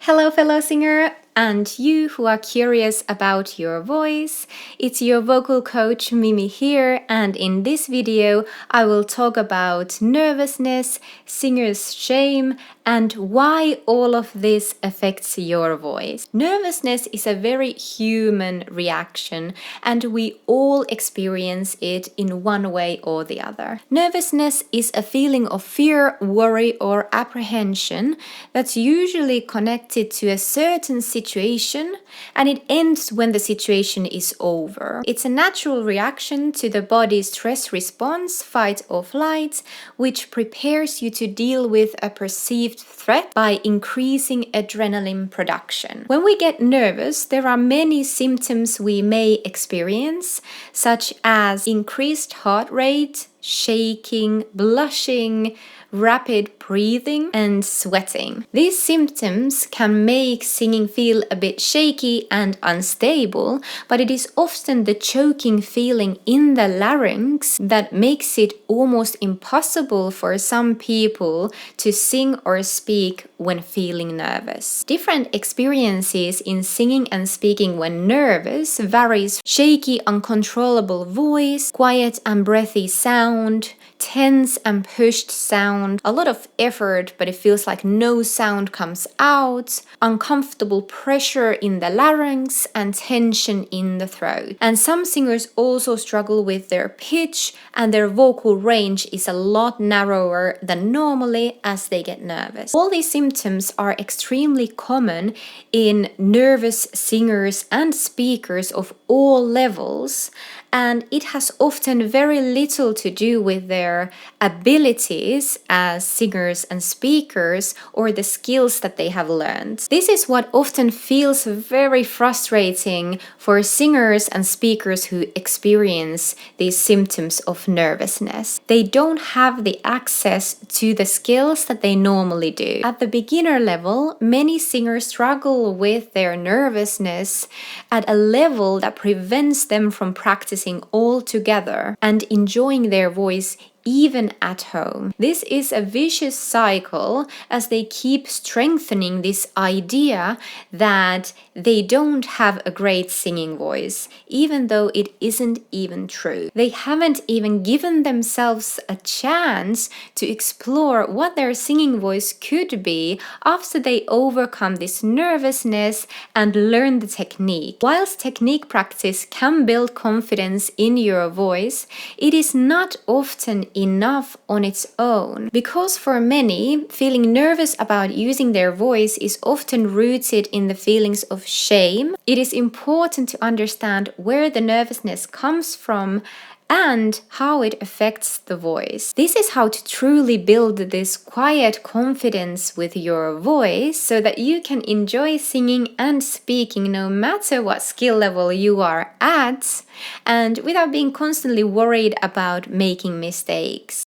Hello, fellow singer, and you who are curious about your voice. It's your vocal coach Mimi here, and in this video I will talk about nervousness, singer's shame, and why all of this affects your voice. Nervousness is a very human reaction, and we all experience it in one way or the other. Nervousness is a feeling of fear, worry, or apprehension that's usually connected to a certain situation, and it ends when the situation is over. It's a natural reaction to the body's stress response, fight or flight, which prepares you to deal with a perceived threat by increasing adrenaline production. When we get nervous, there are many symptoms we may experience, such as increased heart rate, shaking, blushing, rapid breathing, and sweating. These symptoms can make singing feel a bit shaky and unstable, but it is often the choking feeling in the larynx that makes it almost impossible for some people to sing or speak when feeling nervous. Different experiences in singing and speaking when nervous varies: shaky, uncontrollable voice, quiet and breathy sound, tense and pushed sound, a lot of effort but it feels like no sound comes out, uncomfortable pressure in the larynx, and tension in the throat. And some singers also struggle with their pitch, and their vocal range is a lot narrower than normally as they get nervous. All these symptoms are extremely common in nervous singers and speakers of all levels, and it has often very little to do with their abilities as singers and speakers or the skills that they have learned. This is what often feels very frustrating for singers and speakers who experience these symptoms of nervousness. They don't have the access to the skills that they normally do. At the beginner level, many singers struggle with their nervousness at a level that prevents them from practicing altogether and enjoying their voice even at home. This is a vicious cycle as they keep strengthening this idea that they don't have a great singing voice, even though it isn't even true. They haven't even given themselves a chance to explore what their singing voice could be after they overcome this nervousness and learn the technique. Whilst technique practice can build confidence in your voice, it is not often enough on its own, because for many, feeling nervous about using their voice is often rooted in the feelings of shame. It is important to understand where the nervousness comes from and how it affects the voice. This is how to truly build this quiet confidence with your voice so that you can enjoy singing and speaking no matter what skill level you are at, and without being constantly worried about making mistakes.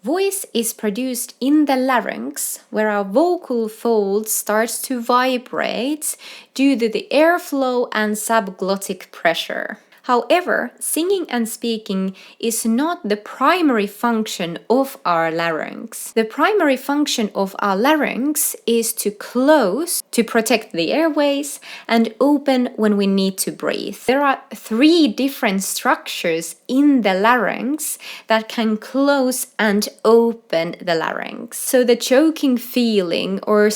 Voice is produced in the larynx, where our vocal fold starts to vibrate due to the airflow and subglottic pressure. However, singing and speaking is not the primary function of our larynx. The primary function of our larynx is to close to protect the airways and open when we need to breathe. There are 3 different structures in the larynx that can close and open the larynx. So the choking feeling or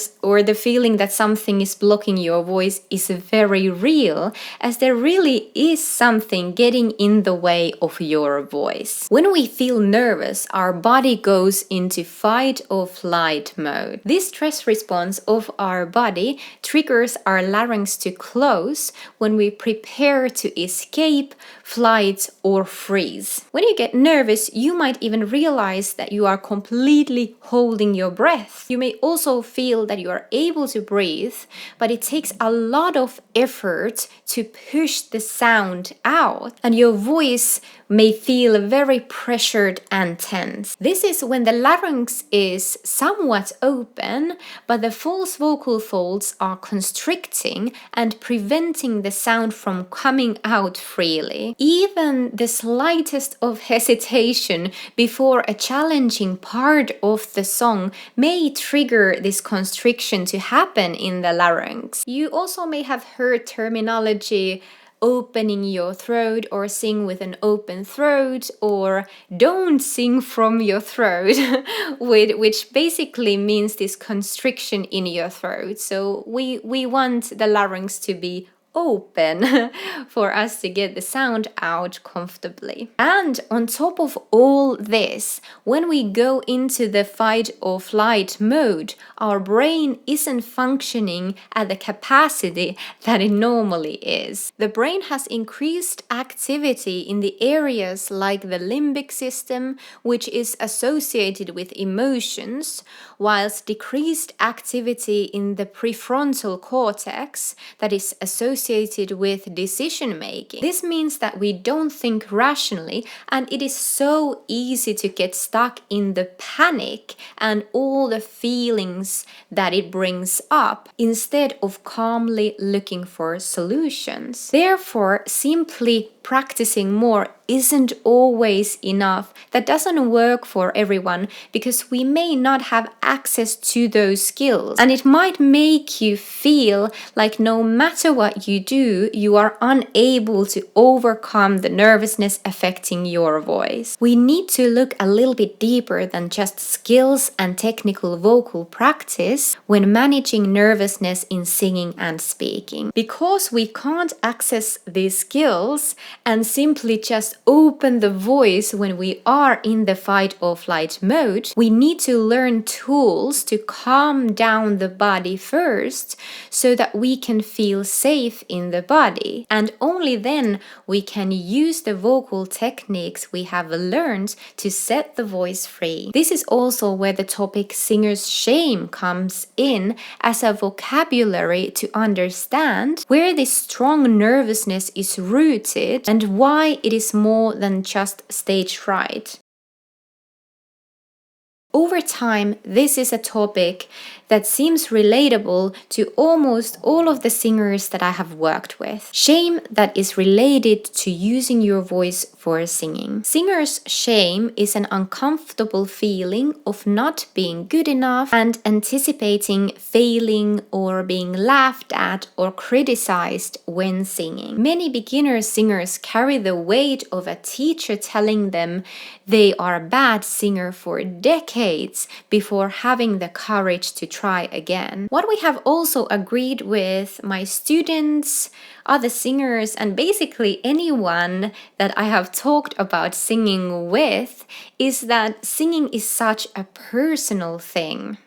the feeling that something is blocking your voice is very real, as there really is something getting in the way of your voice. When we feel nervous, our body goes into fight or flight mode. This stress response of our body triggers our larynx to close when we prepare to escape, flight, or freeze. When you get nervous, you might even realize that you are completely holding your breath. You may also feel that you are able to breathe, but it takes a lot of effort to push the sound out, and your voice may feel very pressured and tense. This is when the larynx is somewhat open, but the false vocal folds are constricting and preventing the sound from coming out freely. Even the slightest of hesitation before a challenging part of the song may trigger this constriction to happen in the larynx. You also may have heard terminology opening your throat, or sing with an open throat, or don't sing from your throat, which basically means this constriction in your throat. So we want the larynx to be open for us to get the sound out comfortably. And on top of all this, when we go into the fight or flight mode, our brain isn't functioning at the capacity that it normally is. The brain has increased activity in the areas like the limbic system, which is associated with emotions, whilst decreased activity in the prefrontal cortex, that is associated with decision making. This means that we don't think rationally, and it is so easy to get stuck in the panic and all the feelings that it brings up, instead of calmly looking for solutions. Therefore, simply practicing more isn't always enough. That doesn't work for everyone, because we may not have access to those skills, and it might make you feel like no matter what you do, you are unable to overcome the nervousness affecting your voice. We need to look a little bit deeper than just skills and technical vocal practice when managing nervousness in singing and speaking. Because we can't access these skills and simply just open the voice when we are in the fight or flight mode, we need to learn tools to calm down the body first, so that we can feel safe in the body. And only then we can use the vocal techniques we have learned to set the voice free. This is also where the topic singer's shame comes in as a vocabulary to understand where this strong nervousness is rooted and why it is more than just stage fright. Over time, this is a topic that seems relatable to almost all of the singers that I have worked with. Shame that is related to using your voice for singing. Singers' shame is an uncomfortable feeling of not being good enough and anticipating failing or being laughed at or criticized when singing. Many beginner singers carry the weight of a teacher telling them they are a bad singer for decades before having the courage to try again. What we have also agreed with my students, other singers, and basically anyone that I have talked about singing with is that singing is such a personal thing.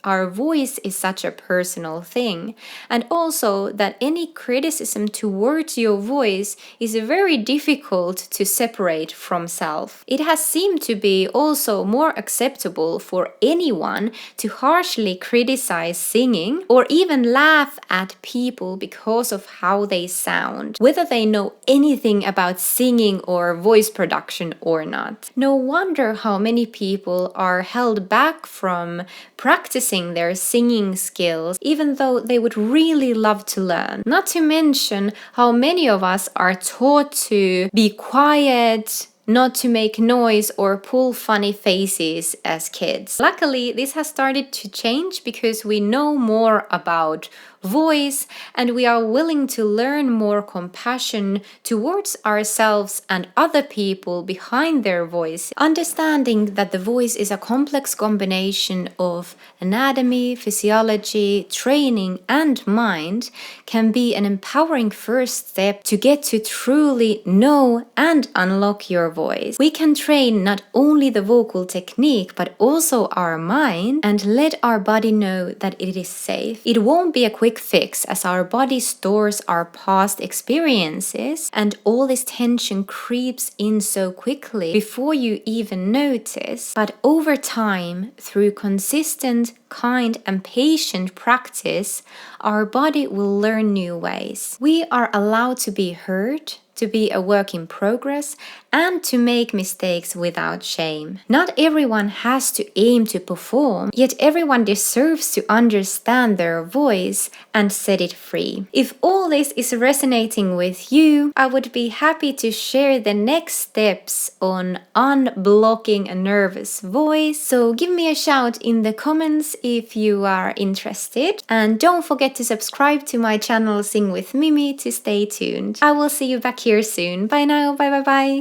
Our voice is such a personal thing, and also that any criticism towards your voice is very difficult to separate from self. It has seemed to be also more acceptable for anyone to harshly criticize singing or even laugh at people because of how they sound, whether they know anything about singing or voice production or not. No wonder how many people are held back from practicing their singing skills, even though they would really love to learn. Not to mention how many of us are taught to be quiet, not to make noise or pull funny faces as kids. Luckily, this has started to change because we know more about voice and we are willing to learn more compassion towards ourselves and other people behind their voice, understanding that the voice is a complex combination of anatomy, physiology, training, and mind can be an empowering first step to get to truly know and unlock your voice. We can train not only the vocal technique but also our mind and let our body know that it is safe. It won't be a quick fix as our body stores our past experiences and all this tension creeps in so quickly before you even notice. But over time, through consistent, kind, and patient practice, our body will learn new ways. We are allowed to be hurt, to be a work in progress, and to make mistakes without shame. Not everyone has to aim to perform, yet everyone deserves to understand their voice and set it free. If all this is resonating with you, I would be happy to share the next steps on unblocking a nervous voice. So give me a shout in the comments if you are interested. And don't forget to subscribe to my channel Sing with Mimi to stay tuned. I will see you back here soon. Bye now. Bye bye bye.